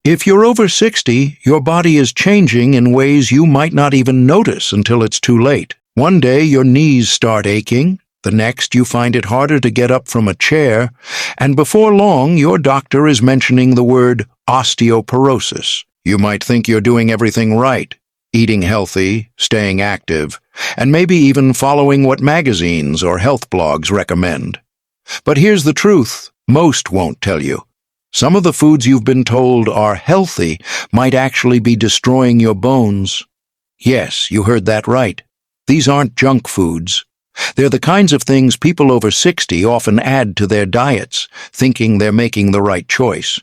If you're over 60, your body is changing in ways you might not even notice until it's too late. One day your knees start aching, the next you find it harder to get up from a chair, and before long your doctor is mentioning the word osteoporosis. You might think you're doing everything right, eating healthy, staying active, and maybe even following what magazines or health blogs recommend. But here's the truth, most won't tell you. Some of the foods you've been told are healthy might actually be destroying your bones. Yes, you heard that right. These aren't junk foods. They're the kinds of things people over 60 often add to their diets, thinking they're making the right choice.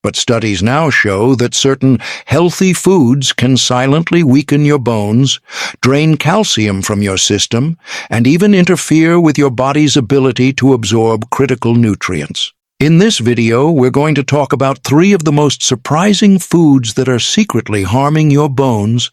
But studies now show that certain healthy foods can silently weaken your bones, drain calcium from your system, and even interfere with your body's ability to absorb critical nutrients. In this video, we're going to talk about 3 of the most surprising foods that are secretly harming your bones,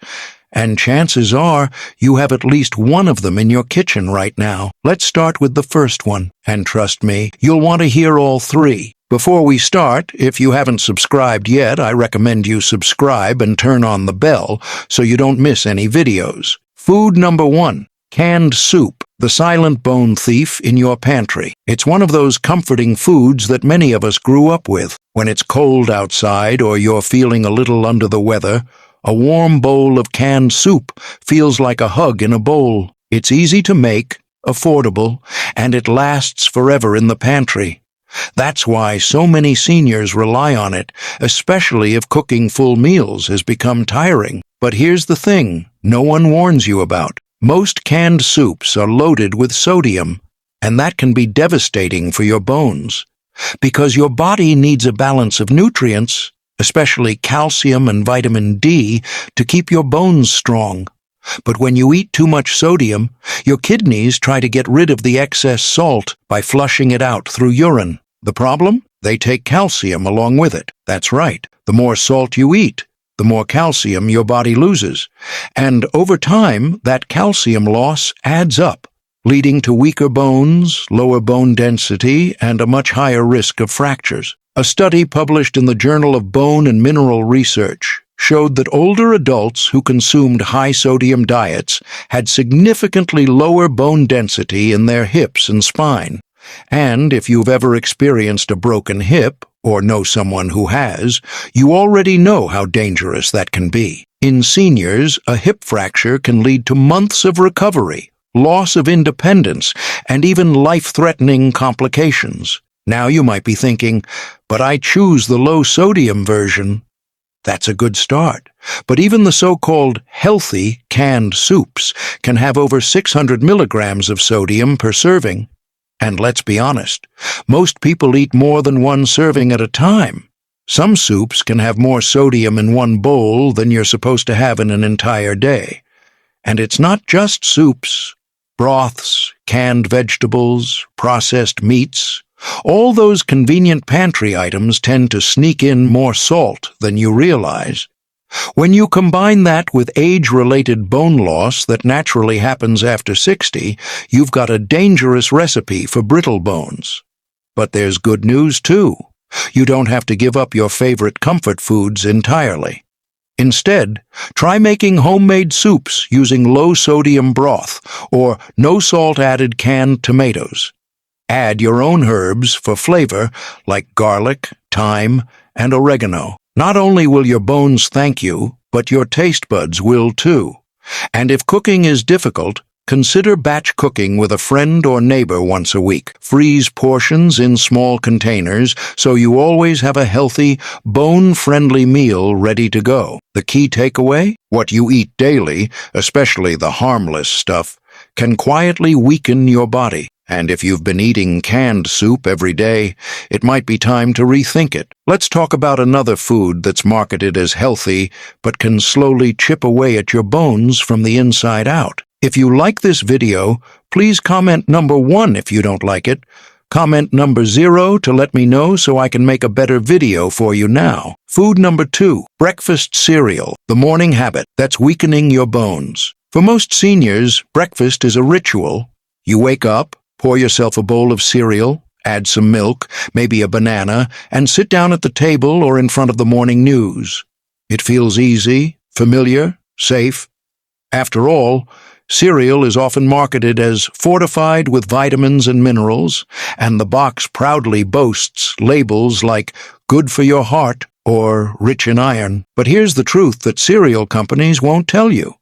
and chances are you have at least one of them in your kitchen right now. Let's start with the first one, and trust me, you'll want to hear all 3. Before we start, if you haven't subscribed yet, I recommend you subscribe and turn on the bell so you don't miss any videos. Food number 1, canned soup, the silent bone thief in your pantry. It's one of those comforting foods that many of us grew up with. When it's cold outside or you're feeling a little under the weather, a warm bowl of canned soup feels like a hug in a bowl. It's easy to make, affordable, and it lasts forever in the pantry. That's why so many seniors rely on it, especially if cooking full meals has become tiring. But here's the thing no one warns you about. Most canned soups are loaded with sodium, and that can be devastating for your bones. Because your body needs a balance of nutrients, especially calcium and vitamin D, to keep your bones strong. But when you eat too much sodium, your kidneys try to get rid of the excess salt by flushing it out through urine. The problem? They take calcium along with it. That's right. The more salt you eat, the more calcium your body loses. And over time, that calcium loss adds up, leading to weaker bones, lower bone density, and a much higher risk of fractures. A study published in the Journal of Bone and Mineral Research showed that older adults who consumed high-sodium diets had significantly lower bone density in their hips and spine. And if you've ever experienced a broken hip, or know someone who has, you already know how dangerous that can be. In seniors, a hip fracture can lead to months of recovery, loss of independence, and even life-threatening complications. Now you might be thinking, but I choose the low-sodium version. That's a good start. But even the so-called healthy canned soups can have over 600 milligrams of sodium per serving. And let's be honest, most people eat more than one serving at a time. Some soups can have more sodium in one bowl than you're supposed to have in an entire day. And it's not just soups. Broths, canned vegetables, processed meats, all those convenient pantry items tend to sneak in more salt than you realize. When you combine that with age-related bone loss that naturally happens after 60, you've got a dangerous recipe for brittle bones. But there's good news, too. You don't have to give up your favorite comfort foods entirely. Instead, try making homemade soups using low-sodium broth or no-salt-added canned tomatoes. Add your own herbs for flavor like garlic, thyme, and oregano. Not only will your bones thank you, but your taste buds will too. And if cooking is difficult, consider batch cooking with a friend or neighbor once a week. Freeze portions in small containers so you always have a healthy, bone-friendly meal ready to go. The key takeaway? What you eat daily, especially the harmless stuff, can quietly weaken your body. And if you've been eating canned soup every day, it might be time to rethink it. Let's talk about another food that's marketed as healthy, but can slowly chip away at your bones from the inside out. If you like this video, please comment number 1 if you don't like it. Comment number 0 to let me know so I can make a better video for you now. Food number 2, breakfast cereal, the morning habit that's weakening your bones. For most seniors, breakfast is a ritual. You wake up, pour yourself a bowl of cereal, Add some milk, maybe a banana, and sit down at the table or in front of the morning news. It feels easy, familiar, safe. After all, cereal is often marketed as fortified with vitamins and minerals, and the box proudly boasts labels like good for your heart or rich in iron. But here's the truth that cereal companies won't tell you.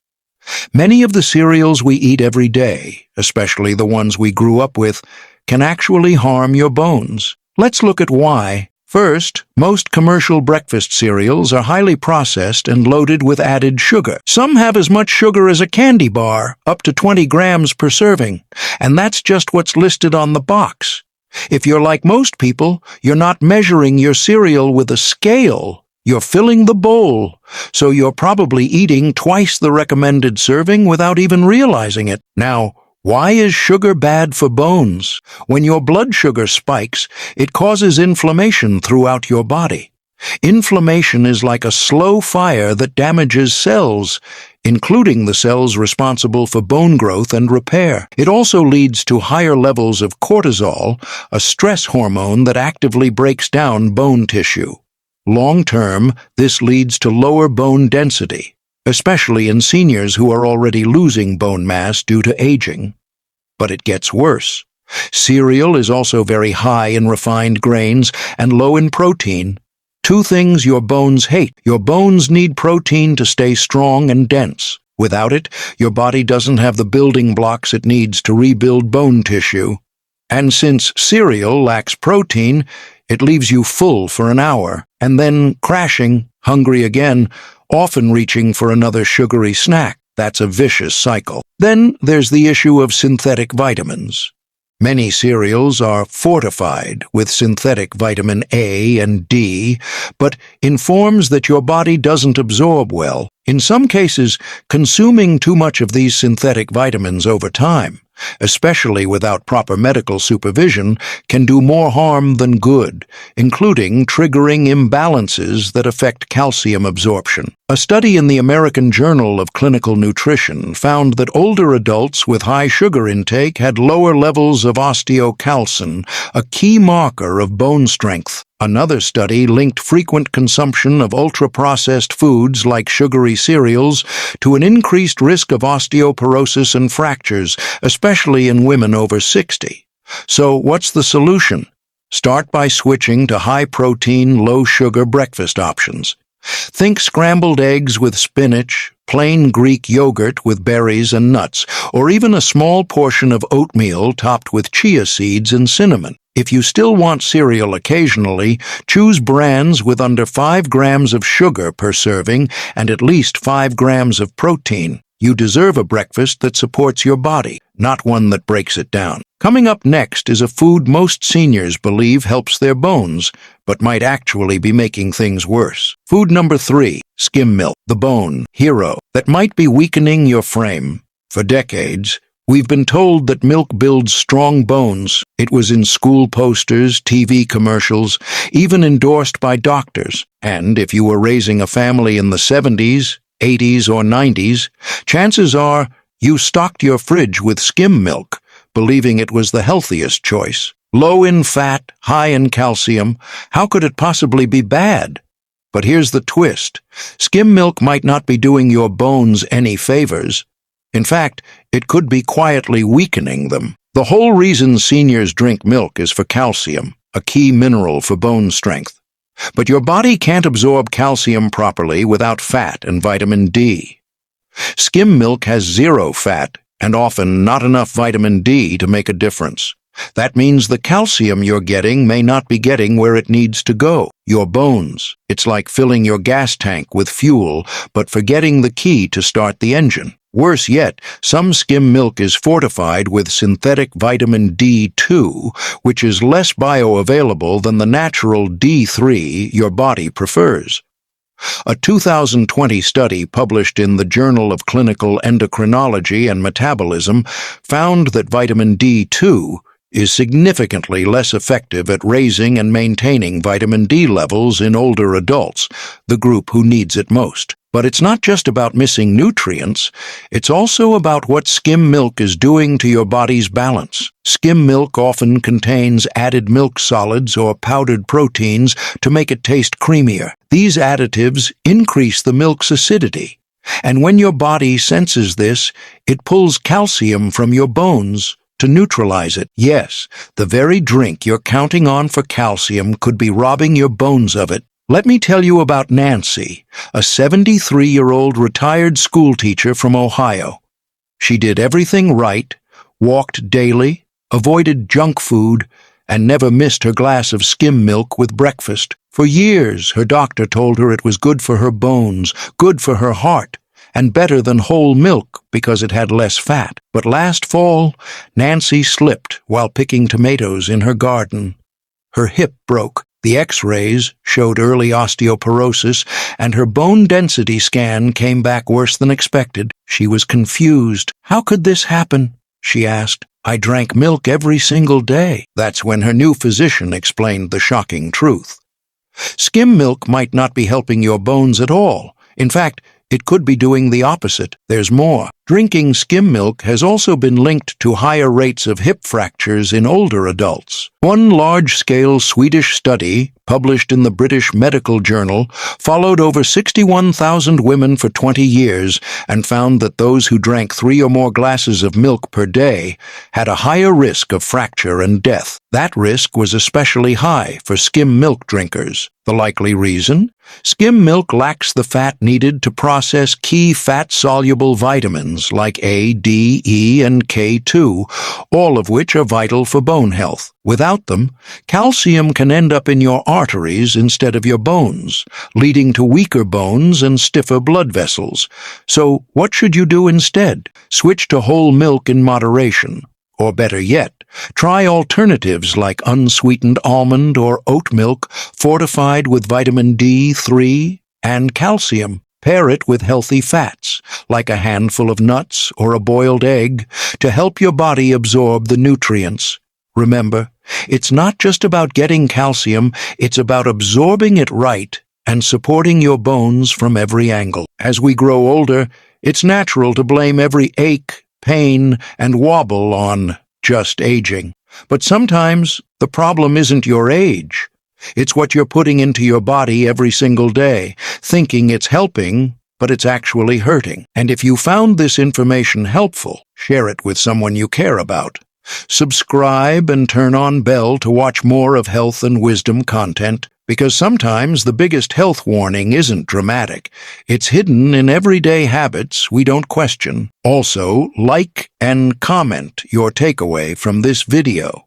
Many of the cereals we eat every day, especially the ones we grew up with, can actually harm your bones. Let's look at why. First, most commercial breakfast cereals are highly processed and loaded with added sugar. Some have as much sugar as a candy bar, up to 20 grams per serving, and that's just what's listed on the box. If you're like most people, you're not measuring your cereal with a scale. You're filling the bowl, so you're probably eating twice the recommended serving without even realizing it. Now, why is sugar bad for bones? When your blood sugar spikes, it causes inflammation throughout your body. Inflammation is like a slow fire that damages cells, including the cells responsible for bone growth and repair. It also leads to higher levels of cortisol, a stress hormone that actively breaks down bone tissue. Long-term, this leads to lower bone density, especially in seniors who are already losing bone mass due to aging. But it gets worse. Cereal is also very high in refined grains and low in protein. Two things your bones hate. Your bones need protein to stay strong and dense. Without it, your body doesn't have the building blocks it needs to rebuild bone tissue. And since cereal lacks protein, it leaves you full for an hour, and then crashing, hungry again, often reaching for another sugary snack. That's a vicious cycle. Then there's the issue of synthetic vitamins. Many cereals are fortified with synthetic vitamin A and D, but in forms that your body doesn't absorb well. In some cases, consuming too much of these synthetic vitamins over time, especially without proper medical supervision, can do more harm than good, including triggering imbalances that affect calcium absorption. A study in the American Journal of Clinical Nutrition found that older adults with high sugar intake had lower levels of osteocalcin, a key marker of bone strength. Another study linked frequent consumption of ultra-processed foods like sugary cereals to an increased risk of osteoporosis and fractures, especially in women over 60. So what's the solution? Start by switching to high-protein, low-sugar breakfast options. Think scrambled eggs with spinach, plain Greek yogurt with berries and nuts, or even a small portion of oatmeal topped with chia seeds and cinnamon. If you still want cereal occasionally, choose brands with under 5 grams of sugar per serving and at least 5 grams of protein. You deserve a breakfast that supports your body, not one that breaks it down. Coming up next is a food most seniors believe helps their bones, but might actually be making things worse. Food number 3, skim milk, the bone hero that might be weakening your frame. For decades, we've been told that milk builds strong bones. It was in school posters, TV commercials, even endorsed by doctors. And if you were raising a family in the 70s, 80s, or 90s, chances are you stocked your fridge with skim milk, believing it was the healthiest choice. Low in fat, high in calcium, how could it possibly be bad? But here's the twist. Skim milk might not be doing your bones any favors. In fact, it could be quietly weakening them. The whole reason seniors drink milk is for calcium, a key mineral for bone strength. But your body can't absorb calcium properly without fat and vitamin D. Skim milk has 0 fat and often not enough vitamin D to make a difference. That means the calcium you're getting may not be getting where it needs to go. Your bones. It's like filling your gas tank with fuel, but forgetting the key to start the engine. Worse yet, some skim milk is fortified with synthetic vitamin D2, which is less bioavailable than the natural D3 your body prefers. A 2020 study published in the Journal of Clinical Endocrinology and Metabolism found that vitamin D2 is significantly less effective at raising and maintaining vitamin D levels in older adults, the group who needs it most. But it's not just about missing nutrients, it's also about what skim milk is doing to your body's balance. Skim milk often contains added milk solids or powdered proteins to make it taste creamier. These additives increase the milk's acidity, and when your body senses this, it pulls calcium from your bones to neutralize it. Yes, the very drink you're counting on for calcium could be robbing your bones of it. Let me tell you about Nancy, a 73-year-old retired schoolteacher from Ohio. She did everything right, walked daily, avoided junk food, and never missed her glass of skim milk with breakfast. For years, her doctor told her it was good for her bones, good for her heart, and better than whole milk because it had less fat. But last fall, Nancy slipped while picking tomatoes in her garden. Her hip broke. The X-rays showed early osteoporosis, and her bone density scan came back worse than expected. She was confused. "How could this happen?" she asked. "I drank milk every single day." That's when her new physician explained the shocking truth. Skim milk might not be helping your bones at all. In fact, it could be doing the opposite. There's more. Drinking skim milk has also been linked to higher rates of hip fractures in older adults. One large-scale Swedish study, published in the British Medical Journal, followed over 61,000 women for 20 years and found that those who drank 3 or more glasses of milk per day had a higher risk of fracture and death. That risk was especially high for skim milk drinkers. The likely reason? Skim milk lacks the fat needed to process key fat-soluble vitamins like A, D, E, and K2, all of which are vital for bone health. Without them, calcium can end up in your arteries instead of your bones, leading to weaker bones and stiffer blood vessels. So what should you do instead? Switch to whole milk in moderation. Or better yet, try alternatives like unsweetened almond or oat milk fortified with vitamin D3 and calcium. Pair it with healthy fats, like a handful of nuts or a boiled egg, to help your body absorb the nutrients. Remember, it's not just about getting calcium, it's about absorbing it right and supporting your bones from every angle. As we grow older, it's natural to blame every ache, pain, and wobble on just aging. But sometimes the problem isn't your age. It's what you're putting into your body every single day, thinking it's helping, but it's actually hurting. And if you found this information helpful, share it with someone you care about. Subscribe and turn on bell to watch more of health and wisdom content, because sometimes the biggest health warning isn't dramatic. It's hidden in everyday habits we don't question. Also, like and comment your takeaway from this video.